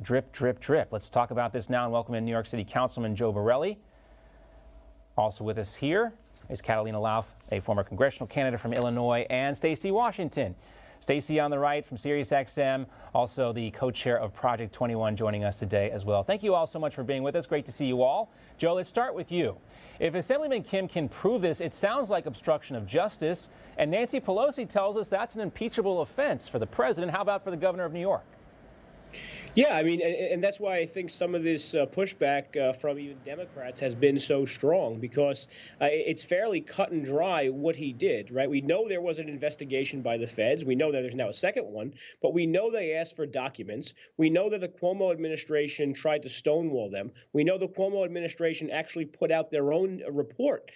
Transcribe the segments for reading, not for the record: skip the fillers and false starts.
Drip, drip, drip. Let's talk about this now and welcome in New York City Councilman Joe Borelli. Also with us here is Catalina Lauf, a former congressional candidate from Illinois, and Stacy Washington. Stacy on the right from SiriusXM, also the co-chair of Project 21, joining us today as well. Thank you all so much for being with us. Great to see you all. Joe, let's start with you. If Assemblyman Kim can prove this, it sounds like obstruction of justice, and Nancy Pelosi tells us that's an impeachable offense for the president. How about for the governor of New York? Yeah, I mean, and that's why I think some of this pushback from even Democrats has been so strong, because it's fairly cut and dry what he did, right? We know there was an investigation by the feds. We know that there's now a second one, but we know they asked for documents. We know that the Cuomo administration tried to stonewall them. We know the Cuomo administration actually put out their own report,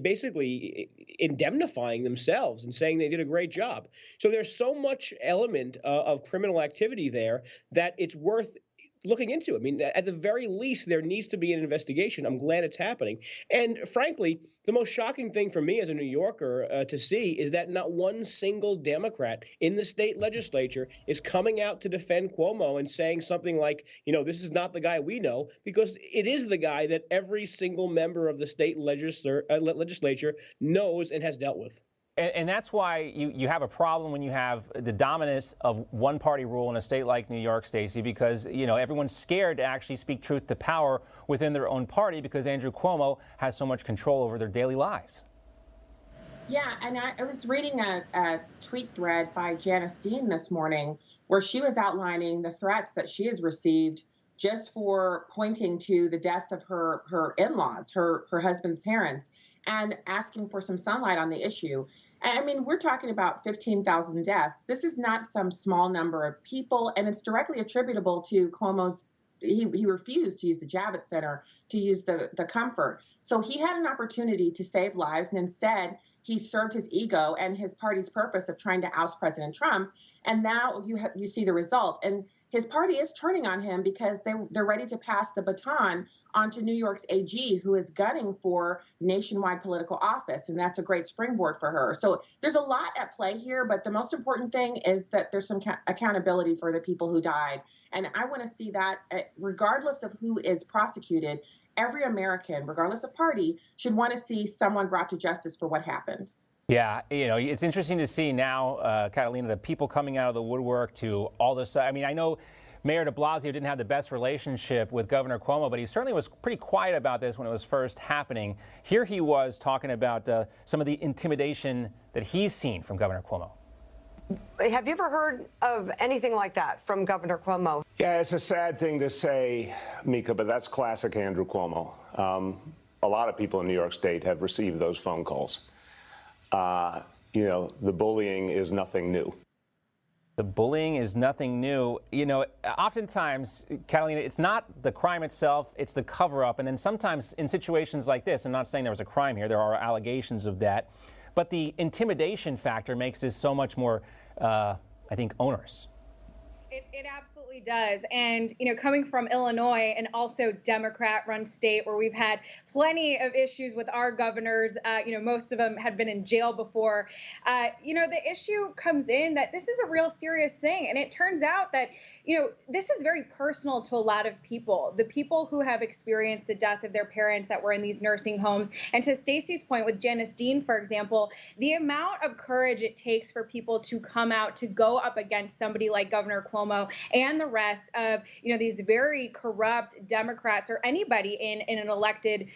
basically indemnifying themselves and saying they did a great job. So there's so much element of criminal activity there that it's worth looking into. I mean, at the very least, there needs to be an investigation. I'm glad it's happening. And frankly, the most shocking thing for me as a New Yorker to see is that not one single Democrat in the state legislature is coming out to defend Cuomo and saying something like, you know, this is not the guy we know, because it is the guy that every single member of the state legislature knows and has dealt with. And that's why you have a problem when you have the dominance of one-party rule in a state like New York, Stacy, because, you know, everyone's scared to actually speak truth to power within their own party because Andrew Cuomo has so much control over their daily lives. Yeah, and I was reading a tweet thread by Janice Dean this morning where she was outlining the threats that she has received just for pointing to the deaths of her in-laws, her husband's parents, and asking for some sunlight on the issue. I mean, we're talking about 15,000 deaths. This is not some small number of people, and it's directly attributable to Cuomo's. He refused to use the Javits Center, to use the comfort. So he had an opportunity to save lives, and instead he served his ego and his party's purpose of trying to oust President Trump. And now you see the result. And his party is turning on him because they're ready to pass the baton onto New York's AG, who is gunning for nationwide political office. And that's a great springboard for her. So there's a lot at play here. But the most important thing is that there's some accountability for the people who died. And I want to see that regardless of who is prosecuted, every American, regardless of party, should want to see someone brought to justice for what happened. Yeah, you know, it's interesting to see now, Catalina, the people coming out of the woodwork to all this. I mean, I know Mayor DeBlasio didn't have the best relationship with Governor Cuomo, but he certainly was pretty quiet about this when it was first happening. Here he was talking about some of the intimidation that he's seen from Governor Cuomo. Have you ever heard of anything like that from Governor Cuomo? Yeah, it's a sad thing to say, Mika, but that's classic Andrew Cuomo. A lot of people in New York State have received those phone calls. You know, the bullying is nothing new. The bullying is nothing new. You know, oftentimes, Catalina, it's not the crime itself, it's the cover-up. And then sometimes in situations like this, I'm not saying there was a crime here, there are allegations of that, but the intimidation factor makes this so much more, I think, onerous. It absolutely does. And, you know, coming from Illinois and also Democrat-run state where we've had plenty of issues with our governors, you know, most of them had been in jail before, you know, the issue comes in that this is a real serious thing. And it turns out that, you know, this is very personal to a lot of people, the people who have experienced the death of their parents that were in these nursing homes. And to Stacy's point with Janice Dean, for example, the amount of courage it takes for people to come out to go up against somebody like Governor Cuomo and the rest of, you know, these very corrupt Democrats or anybody in an elected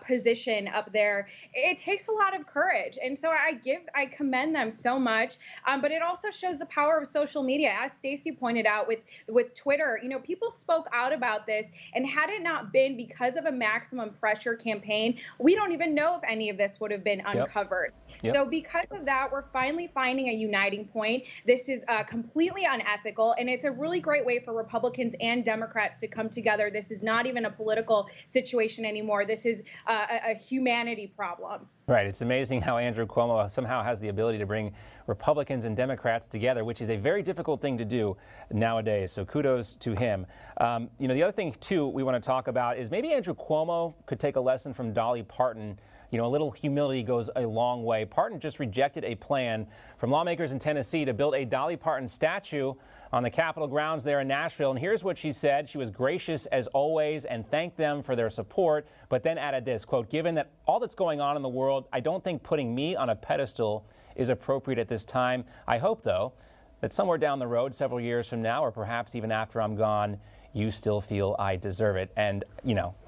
position up there, it takes a lot of courage. And so I commend them so much. But it also shows the power of social media. As Stacy pointed out with Twitter, you know, people spoke out about this, and had it not been because of a maximum pressure campaign, we don't even know if any of this would have been uncovered. Yep. So because of that, we're finally finding a uniting point. This is completely unethical, and it's a really great way for Republicans and Democrats to come together. This is not even a political situation anymore. This is a humanity problem. Right. It's amazing how Andrew Cuomo somehow has the ability to bring Republicans and Democrats together, which is a very difficult thing to do nowadays. So kudos to him. The other thing, too, we want to talk about is maybe Andrew Cuomo could take a lesson from Dolly Parton. A little humility goes a long way. Parton just rejected a plan from lawmakers in Tennessee to build a Dolly Parton statue on the Capitol grounds there in Nashville. And here's what she said. She was gracious as always and thanked them for their support, but then added this, quote, "Given that all that's going on in the world, I don't think putting me on a pedestal is appropriate at this time. I hope, though, that somewhere down the road, several years from now, or perhaps even after I'm gone, you still feel I deserve it." And,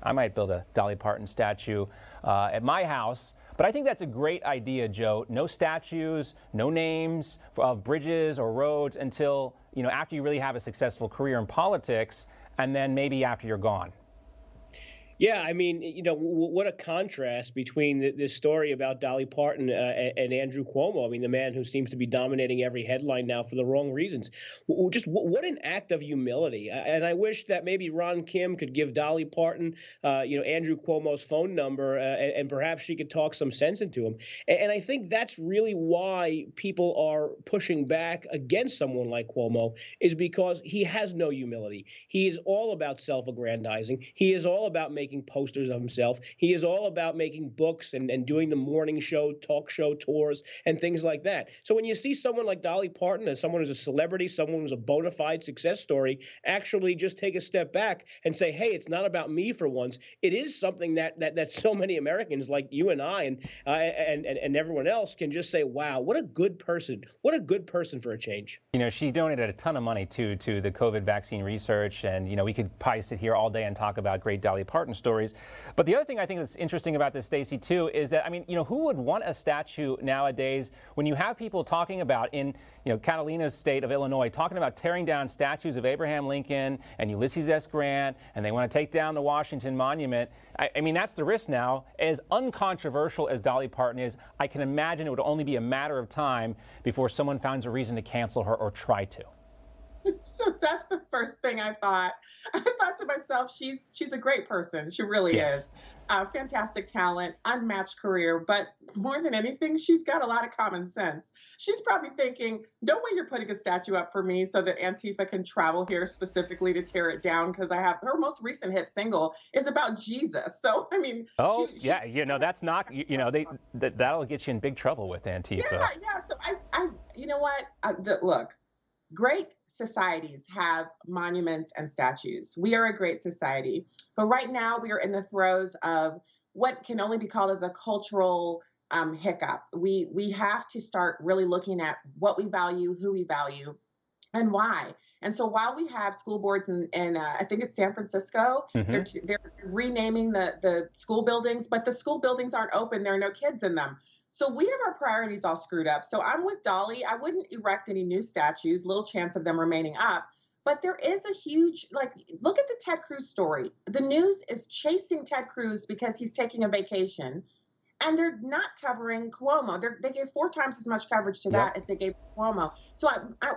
I might build a Dolly Parton statue at my house. But I think that's a great idea, Joe. No statues, no names of bridges or roads until, after you really have a successful career in politics, and then maybe after you're gone. Yeah, I mean, what a contrast between this story about Dolly Parton and Andrew Cuomo. I mean, the man who seems to be dominating every headline now for the wrong reasons. Just what an act of humility. And I wish that maybe Ron Kim could give Dolly Parton, Andrew Cuomo's phone number, and perhaps she could talk some sense into him. And I think that's really why people are pushing back against someone like Cuomo, is because he has no humility. He is all about self-aggrandizing. He is all about making posters of himself. He is all about making books and doing the morning show, talk show tours and things like that. So when you see someone like Dolly Parton, as someone who's a celebrity, someone who's a bona fide success story, actually just take a step back and say, hey, it's not about me for once. It is something that so many Americans like you and I and everyone else can just say, wow, what a good person. What a good person for a change. She donated a ton of money to the COVID vaccine research. And, we could probably sit here all day and talk about great Dolly Parton stories. But the other thing I think that's interesting about this, Stacy, too, is that, who would want a statue nowadays when you have people talking about in, Catalina's state of Illinois, talking about tearing down statues of Abraham Lincoln and Ulysses S. Grant, and they want to take down the Washington Monument. I mean, that's the risk now. As uncontroversial as Dolly Parton is, I can imagine it would only be a matter of time before someone finds a reason to cancel her or try to. So that's the first thing I thought. I thought to myself, she's a great person. She really is. Fantastic talent, unmatched career, but more than anything, she's got a lot of common sense. She's probably thinking, no way you're putting a statue up for me so that Antifa can travel here specifically to tear it down, because her most recent hit single is about Jesus. So, I mean. Oh, that's not, that'll get you in big trouble with Antifa. Yeah. So you know what? Look. Great societies have monuments and statues. We are a great society. But right now we are in the throes of what can only be called as a cultural hiccup. We have to start really looking at what we value, who we value, and why. And so while we have school boards in I think it's San Francisco, they're renaming the school buildings, but the school buildings aren't open. There are no kids in them. So we have our priorities all screwed up. So I'm with Dolly. I wouldn't erect any new statues, little chance of them remaining up. But there is a huge, look at the Ted Cruz story. The news is chasing Ted Cruz because he's taking a vacation. And they're not covering Cuomo. They gave 4 times as much coverage to that as they gave Cuomo. So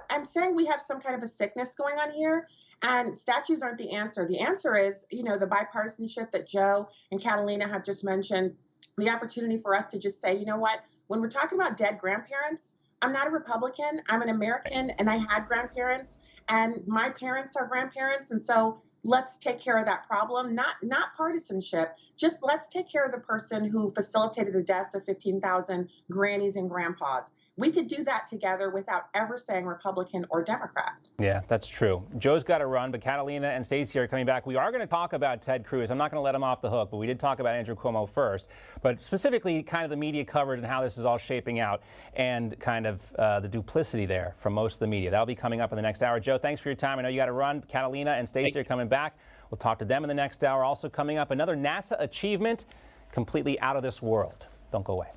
I'm saying we have some kind of a sickness going on here. And statues aren't the answer. The answer is, the bipartisanship that Joe and Catalina have just mentioned. The opportunity for us to just say, you know what, when we're talking about dead grandparents, I'm not a Republican, I'm an American, and I had grandparents, and my parents are grandparents, and so let's take care of that problem, not partisanship, just let's take care of the person who facilitated the deaths of 15,000 grannies and grandpas. We could do that together without ever saying Republican or Democrat. Yeah, that's true. Joe's got to run, but Catalina and Stacy are coming back. We are going to talk about Ted Cruz. I'm not going to let him off the hook, but we did talk about Andrew Cuomo first. But specifically kind of the media coverage and how this is all shaping out and kind of the duplicity there from most of the media. That'll be coming up in the next hour. Joe, thanks for your time. I know you got to run. Catalina and Stacy are coming back. We'll talk to them in the next hour. Also coming up, another NASA achievement completely out of this world. Don't go away.